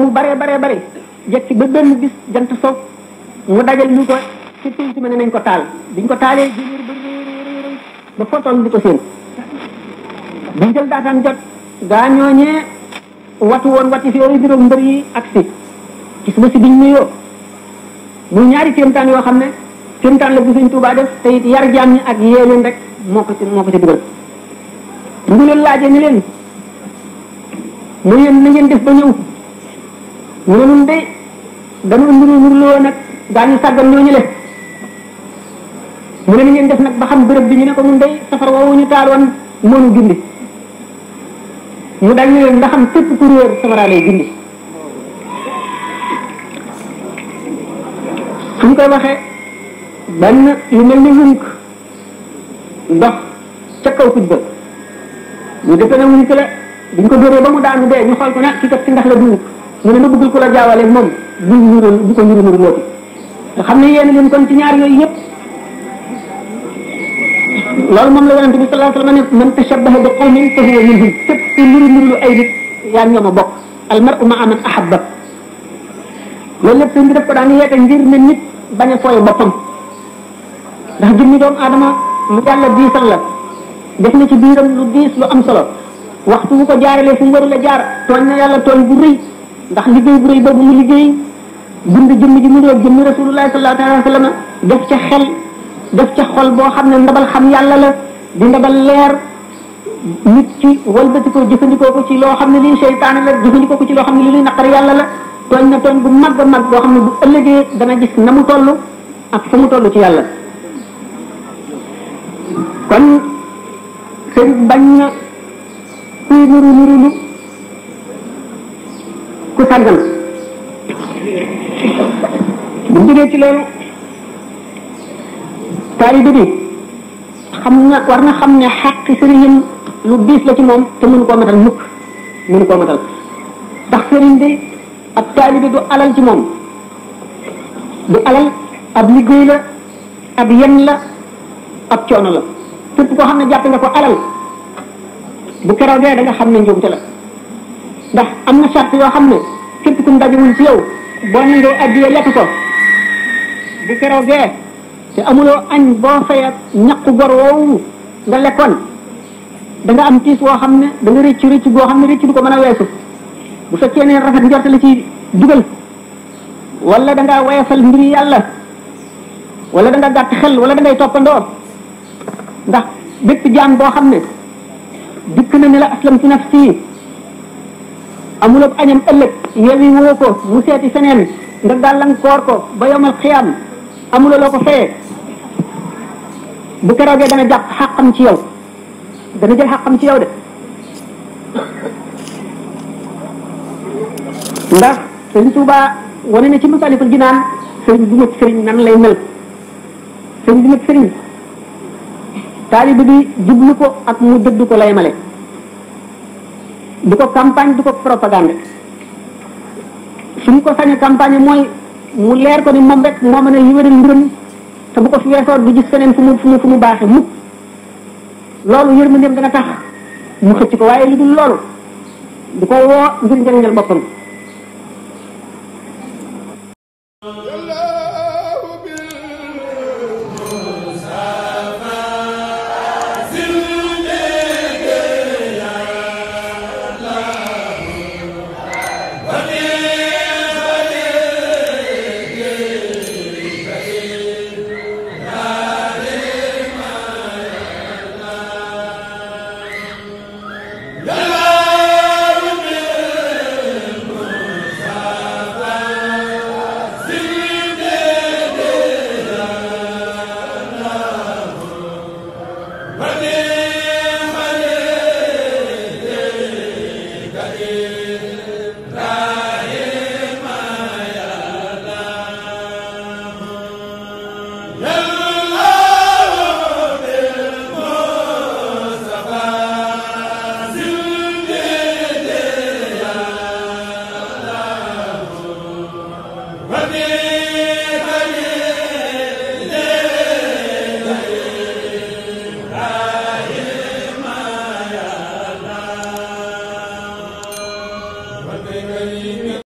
mu bare jekki ba benn bis jant so mu dajal ñu ko ci pénc ma ne nañ ko taal biñ ko taalee jëneer ba fotoon di ko seen biñ jël daataan jot gaa ñooñee watu woon wati fi yooyu juróom mbër yi ak ci suba si biñ nuyoo muy ñaari kéemtaan yoo xam ne kéemtaan la bu Sëñ Tuubaa def te it yar jaam ñi ak yee leen rek moo ko ci dugal mu leen laajee ni leen mu yéen na ngeen def ba ñëw ñu ne nun de dañu nuruloo nag gaa ñu sàggan ñooñu le mu ne ni ngeen def nag ba xam bërëb bi ñu ne ko nun de safar woowu ñu taaloon moonu gindi mu daal ñu leen ndax xam fépp ku réer safara lay gindi suñ koy waxee benn lu mel ni wunk ndox ca kaw tuj ba ñu defe ne wunk la buñ ko dóoree ba mu daanu dee ñu xool ko nag ki kat si ndax la du ñu ne na bëggul ko la jaawale moom bu ko ñuru looti nga xam ne yéen leen kon ci ñaar yooyu yëpp loolu moom la yonente bi sallallahu alayhi wa sallam ne man tashabbaha bi qawmin fa huwa minhum képp ku nuru ay nit yaa ñoom a bokk al mar'u ma'a man ahabba loolu lépp sëñ bi def ko daan yeete ngir ne nit bañ a fooye boppam ndax jëmmi doomu aadama lu yàlla diisal la def na ci biiram lu diis lu am solo waxtu bu ko jaaralee fu mu warul a jaar tooñ na yàlla tooñ bu rëy ndax liggéey bu rëy boobu mu liggéey bind jëmm ji mu doon jëmmi rasulullahi sallallahu alayhi wa sallam def ca xel def ca xol boo xam ne ndabal xam yàlla la di ndabal leer nit ci walbati ko jëfandikoo ko ci loo xam ne lii seytaane la jëfandikoo ko ci loo xam ne lii naqar yàlla la tooñ na tooñ bu mag a mag boo xam ne bu ëllëgee dana gis na mu toll ak fa mu toll ci yàlla kon sëñ bañ na kuy nurulu ku sàggan bu jógee ci loolu taalibe bi war na xam ne xaqi sëriñam lu diis la ci moom te mënu koo matal mukk mënu koo matal ndax sëriñ bi ab taalibe du alal ci moom du alal ab liggéey la ab yen la ab coono la képp koo xam ne jàpp nga ko alal bu keroogee da nga xam ne njuumte la ndax am na charte yoo xam ne képp ku mu dajewul ci yow boo nangoo addiya lekk ko bu keroogee te amuloo añ boo fayat ñaqu gor woowu nga lekkoon da nga am tiis woo xam ne da nga rëcc goo xam ne rëcc du ko mën a weesu bu fekkee ne rafet njort la ci dugal wala da ngaa wayafal mbiri yàlla wala da nga gàtt xel wala da ngay toppandoo ndax bépp jaam boo xam ne dikk na ne la aslamtu nafsi amuloo añam ëllëg yewi woo ko mu seeti feneen nga gàllankoor ko ba yomal xiyaam amuloo loo ko fayee bu keroogee dana jàpp xàqam ci yow dana jël xàqam ci yow de ndax sëriñ Tuubaa wane na ci Masaalikul Jinaan sëriñ bu mat sëriñ nan lay mel sëriñ bu mat sëriñ taalibe bi jublu ko ak mu dëdd ko lay male du ko campagne du ko propagande suñu ko sañe campagne mooy mu leer ko ni moom rek moo mën a yëwéral mbiram te bu ko fi weesoo du gis feneen fu mu baaxe mukk loolu yërmandeem dana tax mu xëcc ko waaye lu dul loolu du ko woo ngir njëriñal boppam Amen.